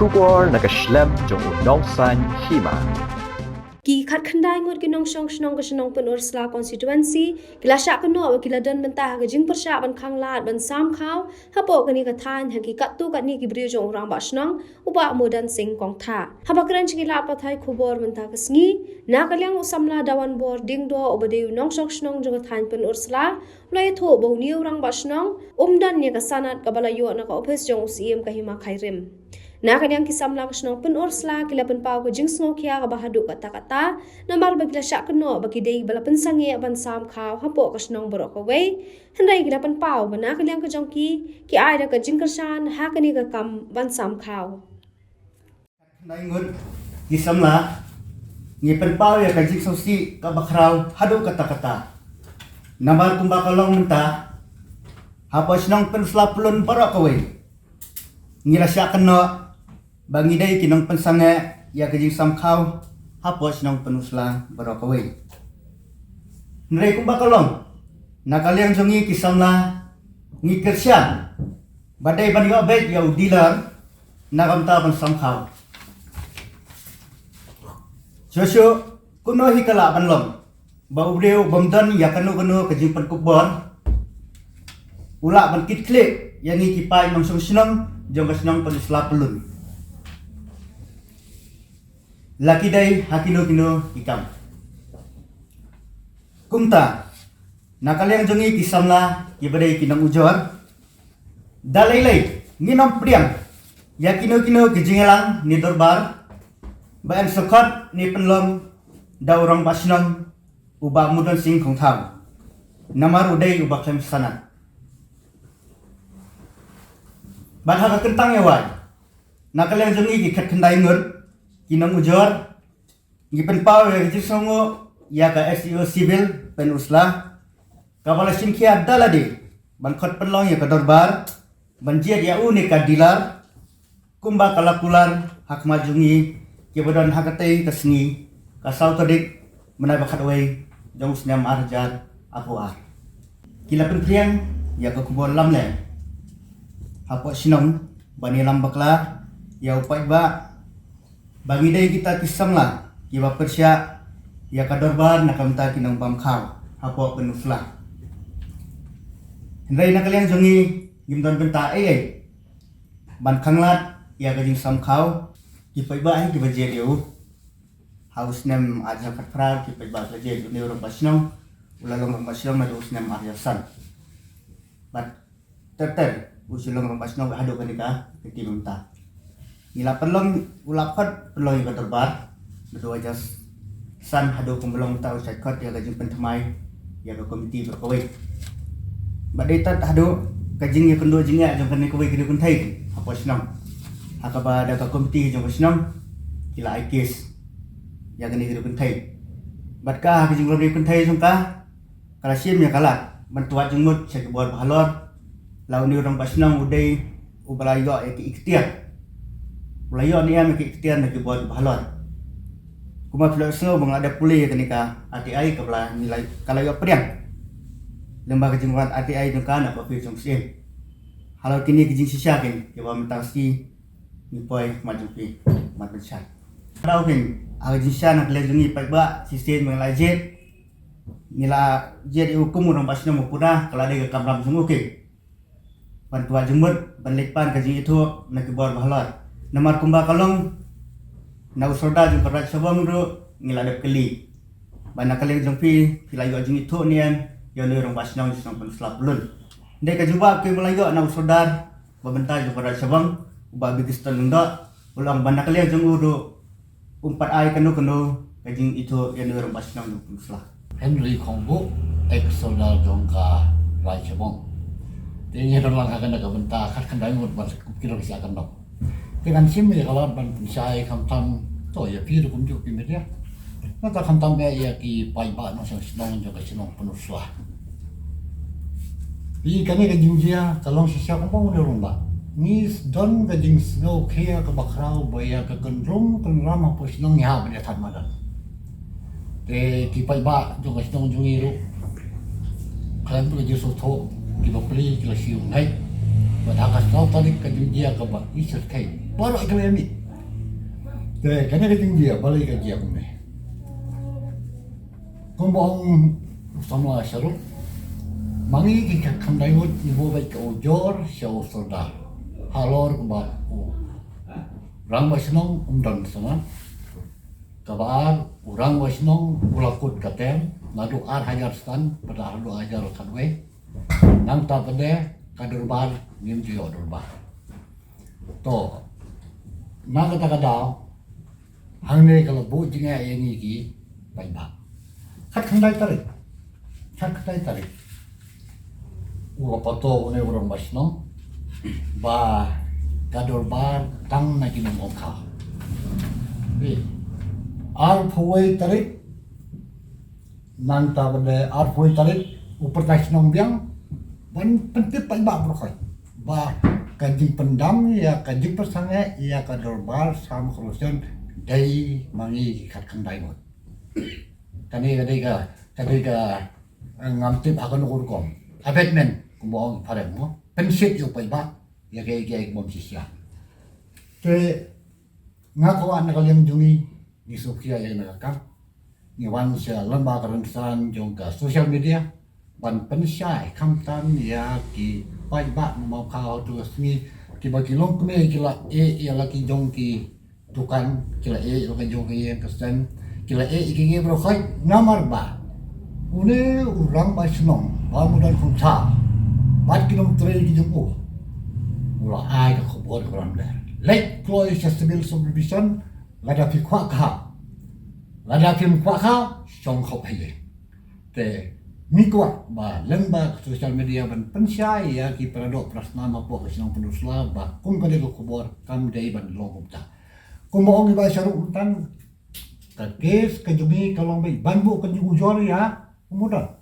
Kubor nakaslem jong unongsan hima. Ki khat khandai ngot kinong snong pen Ursula constituency kilasha kano kiladan bentah ga jing persya ban khanglat ban sam khaw hapo kani ka than hagi kattu kani ki bri jong rang ba snong uba modan sing kong tha haba kran chikila pathai khubor bentah ka sngi na kalyang usamla dawan bor ding do obade nong snong jong than pen Ursula lai tho bo niu rang ba snong umdan ne ka sanat ka bala yo na ka office jong cm ka hima khairim na kanyang kisamla kasnong pen Ursula kilapan pau ko jingsngo kya ka bahadu kata namar bagla sya kano bagidei bala pensange ban sam khaw hapo kasnong borok ko wei handai kilapan pau bana kanyang ka jongki ki ai da ka jingkersan ha kani ka kam ban sam khaw nai ngut kisamla ngi pen pau ya ka jingsong si ka bakraw hadu kata namar kumba kalong menta hapo snong pen Ursula pulun borok ko wei ngira sya kano bangi dai kinong pensange ya kajing samkhaw hapos nong penusla barokawai nrei kumba kolong nakaliang jongi kisamla ngi kersyan badai ban yo bet ya udilar nakamta ban samkhaw josho kuno hikala ban long bau breu bomdan ya kanu kajing pen kubon ula ban kitkle yang ngi kipai nong senang jong kasnong penusla pelun laki day hakino kino ikam kumta nakaliang jongi kisamla kibadai kinang ujor dalai nginom priang yakino kino kijingelang ni dorbar baen sokot ni penlom daurang basnong ubak mudon sing khong tham namar udai ubak klem sana badha kentang yawai nakaliang jongi ki khat khandai ngur kinong ujor gipen pau ya jisongo ya ka SEO civil pen Ursula kabala sinkhia daladi ban khot penlong ya ka dorbar banjiat ya uni ka dilar kumba kalakular hak majungi kibodon hakatei kasngi kasau todik menai bakat wei jong snam arjar apuar kila pen priang ya ka kubon lamle hapo sinong bani lambakla ya upai ba bagi day kita kisamla kiba persya ya kadorbar nakamta kinang bamkhaw hapo pen Ursula hendai nakaliang jongi gimdon benta ai ban khanglat ya kajing samkhaw kipai ba kiba jeliu haus nem aja katprar kipai ba kaje ni orang basnong ulalong orang basnong na us nem arya san bat terter usulong orang basnong hado kanika kitimta nila pelong ulapot pelong yang terbar berdua jas san hado pembelong tau cakot ya kajing pentemai ya ke komiti berkawai badai tat hado kajing ya kendua jingnya jong kan kawai kiri kuntai apa senam hakaba ada ke komiti jong senam kila aikis ya kini kiri kuntai batka kajing kiri kuntai jongka kala sim ya kala bantuat jengmut saya kebuat bahalor lawan ni orang basnam udai ubalayo ya ki ikhtiar Melayu ni yang ikhtiar nak buat bahalon. Kuma filosofo mengada pulih kenika ATI kebelah nilai kalau yo priang. Lembaga jengwat ATI tu kan apa film sih. Halau kini kijing sisa kan ke mentasi ni poi maju pi mat besar. Kalau kan aga jisa nak lejungi pai ba sistem mengalai jet nila jet hukum orang pasnya mupuna kalau ada ke kamram sungu ke. Bantuan jemut banlepan kijing itu nak buat bahalon. Namar kumba kalong na usoda jung karat sabam ru ngiladap keli bana kali jung pi pilayo jung itu nian yo ne rong basnong jung pen Ursula pulun ndai ka juba ke melayo na usoda babenta jung karat sabam uba bigistan nda ulang bana kali jung uru umpat ai kanu kajing itu yo ne rong basnong jung pen Ursula Henry Kongbu ex-soldat jongka rai sabong dia orang akan ada benta kat kandai mut ban kilo siakan dok dengan sim ya kalau ban saya kamtam to ya pi kum juk pi media nata kamtam ya ki pai ba no senong juga senong pen Ursula pi kane ka jingjia kalong sisa kompong de rumba ni don ka jing snow kia ka bakrau baya ka kendrum kenram apa senong ya ben tan madan te ki pai ba juga senong jungi ru kalian boleh justru to ki bapli ki siu nai Badakas tau tadi kajing dia ke ba isat kai. Baru iklan ni. Te kana kajing dia balik ke dia kune. Kumbang sama syaru. Mangi ki kandai ngut ibu baik ke ujor syau soda. Halor ke ba. Rang wasnong umdan sama. Kabar urang wasnong ulakut katen ngadu ar hajar stan pada adu ajar kanwe. Nang ta pede kadurbar ngim tiyo durbar. To na kata kadao hangne kalau bu jinga yang iki baik ba. Kat kandai tarik. Kat kandai tarik. Uapato une urang wasnong ba kadurbar tang na kinum okha. Arpoi tarik nanta pada arpoi tarik upertais nong biang ban pentip ba berkhoi ba kajing pendam ya kajing persanga ya kadorbar sam khulusan dai mangi khat khandai mot kani ka ngamtip akan urkom abatement kumbong parem mo pensit yo pai ba ya ke bom sisia te ngakawan nakaliam jungi ni Sofia yang nakakam ni wan sia lembaga rensan juga sosial media ban pensyai kamtan ya ki pai ba mau kau tu sini ki bagi long kme kila ya laki jong ki tukan kila laki jong ki yang kesan kila iki bro khai namar ba une urang ba snong ba mudan kunta bat kilom tre ki jong ula ai ka khobor kram der lek kloi civil supervision lada pi kwa ka lada pi kwa ka song khop hai te ni kwa ba lembaga sosial media ban pensyai ya ki paradok prasnama po sinong penusla ba kung kade ko khobor kam dei ban lobta kung mo ngi ba syaru utan ka kes ka jumi kalong bai ban bu kan ju jor ya umudan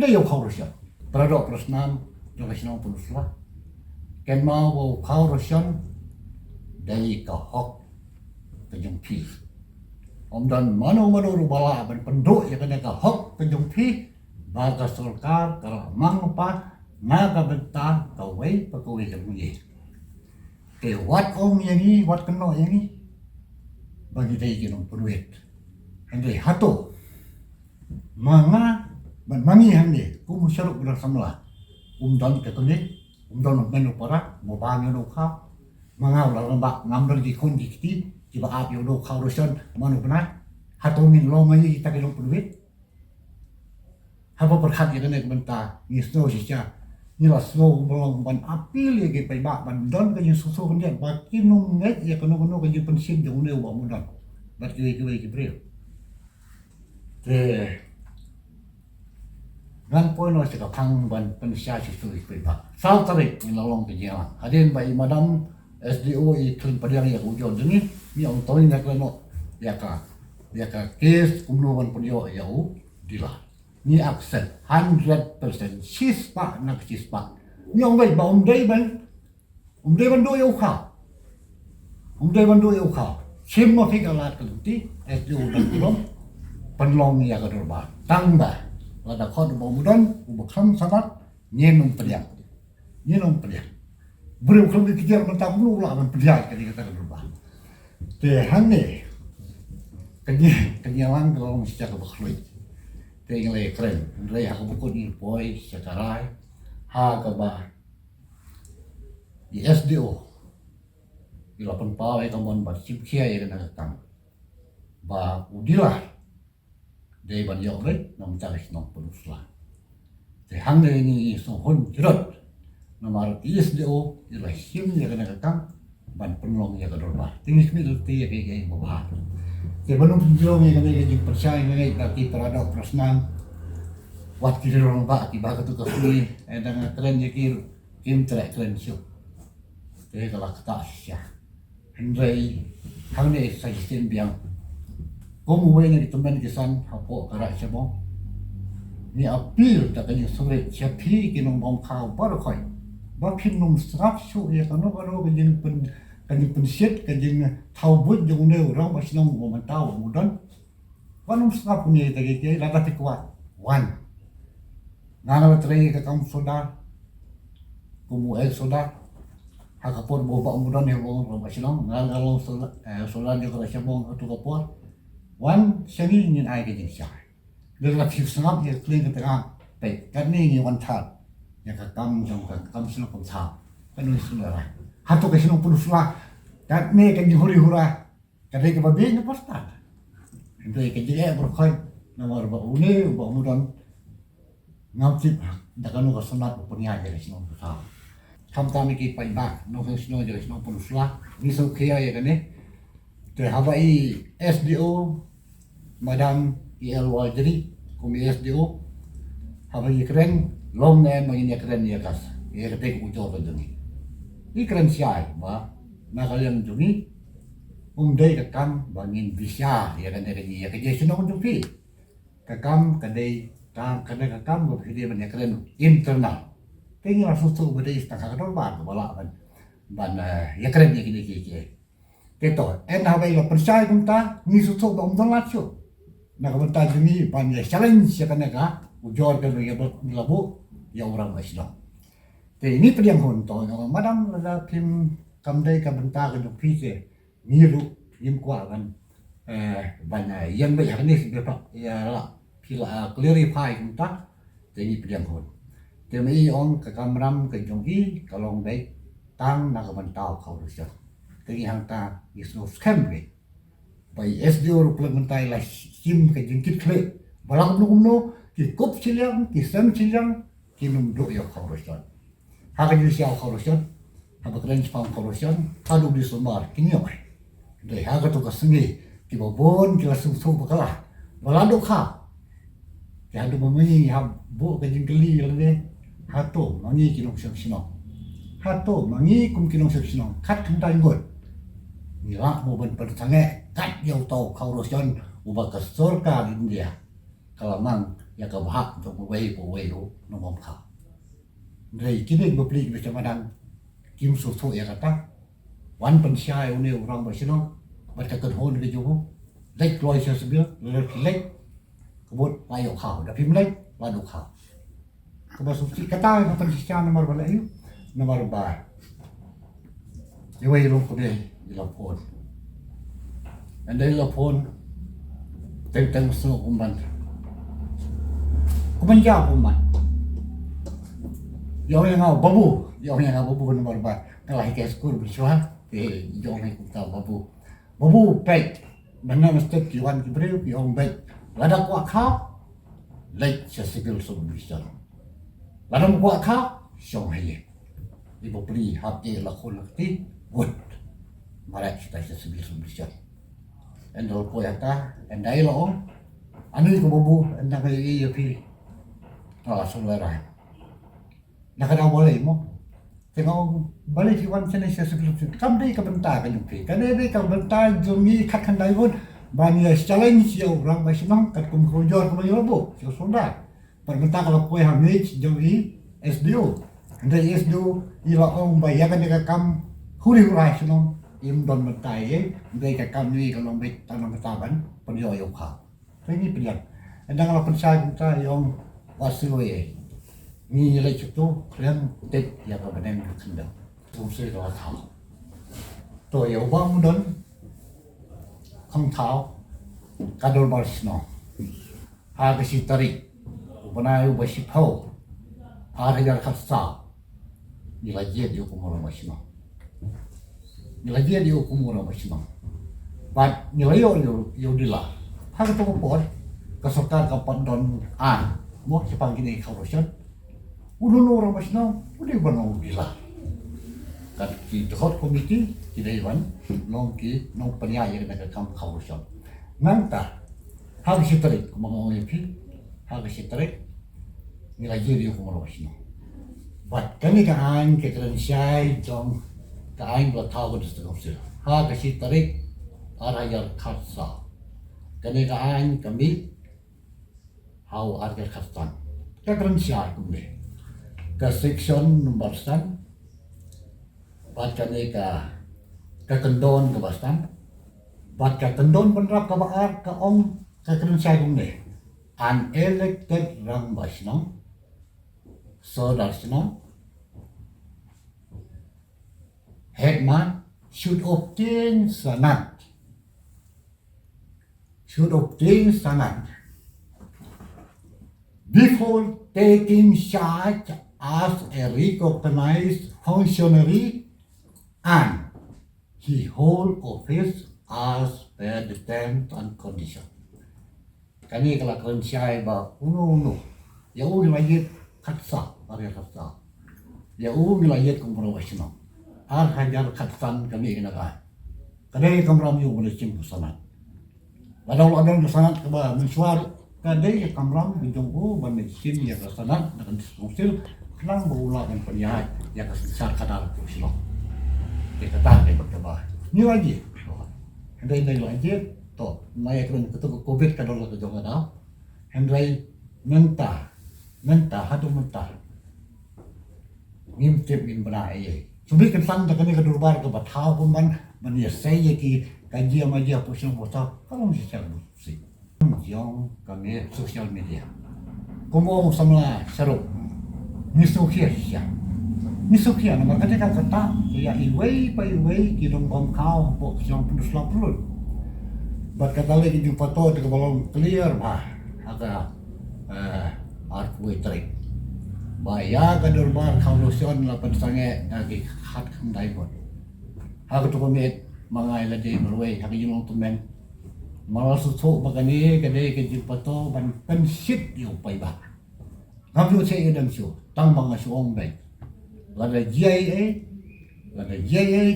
dei yo khawrusya paradok prasnam jo sinong penusla ken mau bo khawrusyan dei ka hok kajung pi dan mano rubala ban penduk ya kena ka hok kajung pi baga solkar kalau mangpa naga bentar kawai pakawai kemuye ke wat om yang ni wat keno yang ni bagi dai kinong penuit andre hato manga ban mangi hande kumu syaruk benar samla dan ke kene dan menu para mo bang yo kha manga la lamba ngamdol di kon dikti tiba api udah kau rusan manu benar hato min lo mai kita ke penuit apa perhat kita nek benta ni snow sisa ni la snow belum ban api lagi pai ba ban don ke susu kan dia baki nung nget ya kono ke pensin de une wa mudan bat ke bril te ngan poin was ka phang ban pensia sisu pai ba sau tarik ni long ke jalan hadin bai madam SDO iklim padang ya ujo deni ni on toin nak leno ya ka kes kumnoan punya ya u dila ni aksen 100% sispa nak sispa ni on bai ba dei ban do yo kha dei ban do yo kha sim ma fik alat kelti SDO dan kilom penlong ya ka dorba tangba lada khod bo mudan u bakham sangat nyenum pediak beliau kalau dikejar mentang bulu lah man pediak kali kata berubah te hanne kenyalan kalau mesti ke bakhloi te ngai keren ngai ha buku ni boy secarai ha ka ba di SDO di lapan pawai kamon ba sipkia ya kana kam ba udilah dei ban yo re nom taris nom penusla te hanne ni so hon jerot nomor ISDO ialah sim yang kena ketang ban penolong yang kedorba tingis mi luti ya kayak bawah ke belum penjong yang kena jadi percaya ngai tapi terhadap prasnan wat kiri orang ba tiba ke tu kesini dengan tren jekir kim trek tren syu te kalau kata sia hendai hang ne sai sistem biang komu we ni teman kesan hapo karak sebo ni apil tak kena surat siapi kinong bom kau baru koi bakin nung strap su ya kano kajing pensit kajing taubut jong ne orang masih nong mau mentau mudan kanung strap punya tadi ke lada kuat wan nana trai ke kaum soda kumu soda Hakapon mo ba umudan yung mga basilong ngalong solan yung kala siyabong atu kapor wan siyangi ngin ay kajing siya relatif sangap yung kling katang pe kani yung wantat yung kakam jong kakam sinong kumta kanun sinara hatu ka sinong punusla kani kajing huri-hura kadai ka babi na pasta ito ay kajing berkoy nomor ba uni ba umudan ngaptip dakanu kasunat punya jadi sinong kumta kami ki pai ba no sino jo sino punusla ni so kaya ya kan te Hawaii SDO madam EL Wajri kumi SDO Hawaii keren long ne magin ya keren ya kas ya kete ku jo kan ni keren siai ba na kalian jumi dei ka kam bangin bisa ya kan ya ke sino kun jumi ka kam kadai ka kam go hidi ban ya keren internal Kayaknya langsung tuh beda istana kadang ban balak ban ya keren ya gini gitu Hawaii lah percaya kita ni suatu bang langsung nak bentar ini ban ya challenge ya kan ya ujor kan ya labu ya orang Islam jadi ini pilihan honto yang madam ada tim kamdai ka bentar kan pise miru im kuat kan banyak yang banyak ni sebab ya lah pila clarify kita jadi pilihan honto Temi ong ke kamram ke jongi kalong dai tang na kabantao kau rusya. Tegi hang ta isno scam ge. Bai SDO implementai la sim ke jingkit kle. Balang no ki kop silang ki sam silang ki num do yo kau rusya. Ha ke siao kau rusya. Ha ba kren spam kau rusya. Ha do di somar ki nyo ai. Dai ha ka to ka sengi ki bobon ki la sum so bakala. Balang do kha. Ki ha do mamani ha bo ke jingkli le Hato mangi kinong siang sinong, hato mangi kum kinong siang sinong, kat kentai ngot, nila mau ben pertange, kat yang tau kau rosyon ubah ke surga di India, kalau mang ya ke bahak untuk mewei nomor kau. Dari kini beli macam mana kim susu ya kata, wan pensiai uni orang bersinong, baca kerhon di jowo, lek loy sesebil, lek kebut layok kau, tapi lek ladu kau. Kebasusi kata yang pensiasya nomor bala itu nomor bar. Iwa ilong ko di lapon. And then lapon teng so kumban. Kumanja kumban. Yang babu nomor bar. Kalau hikai skul bersuah, yang kita babu. Babu baik. Mana mesti kiwan kibril yang baik. Lada kuat kau, lek sesigil sumbisan. Lalu buat kau, syong hai. Ibu beli hati lakon lakti, good. Marak kita sesuai sumber. Endol ko yata, endai lo. Anu ko bobo, endang kay iyo pi. Saudara. Nakadaw boleh mo. Tengok balik iwan sana sesuai. Kamdai ka bentar kan pi. Kadai ka bentar jumi kat kandai pun banyak challenge yang orang masih kat kum kujor ko yo bo. Saudara. Perbentar kalau kue hamil jauhi SDO, dari SDO ila ong bayakan dia kam huri hurai senong im don bentai ye, dari kam ni kalau baik tanam betaban penjoyo kau. Ini pilihan. Dan kalau percaya kita yang wasilwe ni nilai cukup kalian tek ya kau benar kendang. Usai kau tahu. To ya ubah mudon kau tahu kadol barisno. Harga si tarik. Benayu bersipau, ada yang kasta, nilai dia dihukum orang masing-masing. Nilai dia dihukum orang masing-masing. But nilai yo dilah, harga tu kupon, kesukaan kapan don mau sepang gini kawasan, udah orang masing-masing, udah benar dilah. Kan di hot komiti tidak iwan, nongki nong penyayang dengan kawasan. Nanta, harga si tarik, kemana pi, harga si tarik. Nilai dia kumaro sino. But kami kaan kekeren siay jong kaan buat tahu di setengah sih. Ha kasih tarik arayar karsa. Kami kaan kami hau arayar karsan. Kekeren siay kumle. Ke section nomor 1. Bat kami ke kendon ke bastan. Bat ke kendon penerap ke baar ke ong kekeren siay kumle. Unelected rang basnong. So that's no. headman should obtain sanad. Should obtain sanad before taking charge as a recognized functionary and he hold office as per the terms and conditions. Kani kalau kalian siapa ba uno ya wilayah katsa area katsa ya wilayah kompromisional hajar katsan kami kena kan kadai kamram yu boleh cimpu sanat ladang sanat ke ba mensuar kadai kamram bijongku ban sim ya ke sanat dengan diskusil kelang berulang dan penyahat ya ke sesar kadal silo dia kata dia berkata ni lagi kadai lagi to mai kron ketuk covid kadal ke jonga dah hendrai mentah hatu mentah ngimtip in benai subi kan sang tak ni kedurbar ke batau pun man ya saya ki kaji amaja pusing bota kalau mesti cakap sih yang kami sosial media komo samla seru misukia nama kata ya iwei ki dong kom kau pok yang pundus lapul berkata lagi di foto di balon clear bah agak artway trick baya kadurbar kaulosion lapan sange lagi hat kandai bon aku tu pemit mangai lagi merway hak yung tumen malah susu bagani kadai ke foto ban pensit yo pai ba ngapu che edam shu tang bang suong bai lada JA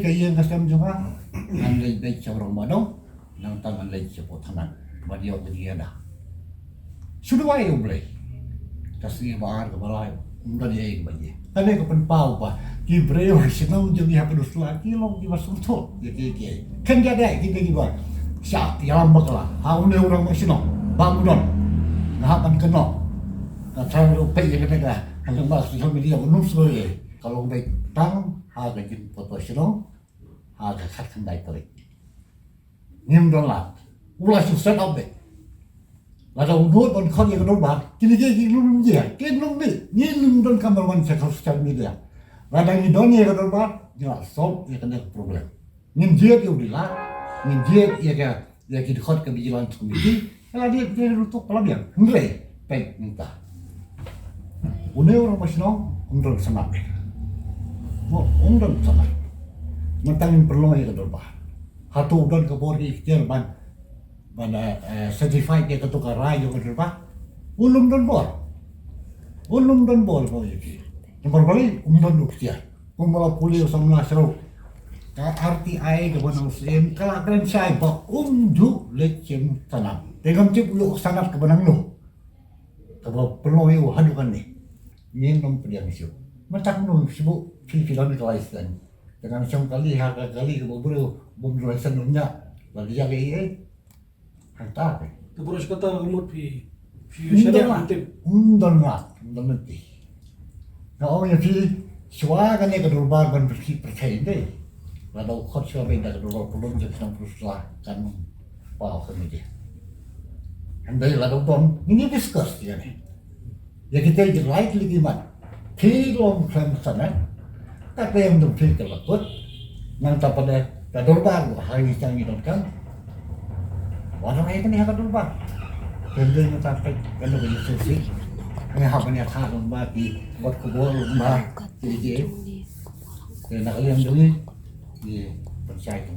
ke yang kasam juga andai bai cabrong madong nang tangan lagi cepotanan badio dia dah sudah wae boleh kasih bahar ke balai udah dia yang bagi tadi ke penpau pa ki breu senang jadi apa dus lagi long di masuk tu ya ki kan jadi kita juga siap yang bakal ha une orang masino bangun ngapan kena kata lupa ya kata kalau masuk sosial media belum sesuai kalau baik tang harga jin foto senang harga kat kendai terik nim dolar ulah susah apa ada undur on kau yang dolar kini lum dia kini lum ni lum don kamar wan sosial media ada ni don yang dolar jelas solve ya kena problem nim dia udah nim dia ya kita khot ke vigilance committee kalau dia rutuk pelabian nilai peng minta une orang masih undur senang undur senang mentangin perlu ya dolar hatu don ke bori Jerman mana certified dia ketukar rayu ke depan ulum don bor kau ini nomor balik don dia malah pulih sama seru RTI ke mana muslim kalau kalian saya bak lecem tanam dengan cip lu sangat ke benang lu kalau perlu eu hadukan ni nom pediang isu macam nu sibuk fikiran kelaisan dengan kali harga kali ke beberapa bumbu senungnya bagi jaga ini hantar तो पुरुष कता remote भी शरीर अंतिम undan nanti kalau yang suara kan yang kedua ban percaya deh kalau kau suara benda kedua belum jadi sampai kan wow kemudian andai lalu bom ini discuss ya nih ya kita jelas lagi mat film sana tapi yang tu film kelakut nanti pada kador baru hari canggih kan orang lain kan yang kador baru kemudian sampai kalau kita sesi ini apa ni asal lomba di buat kubur lomba jadi nak kalian dulu di percaya tu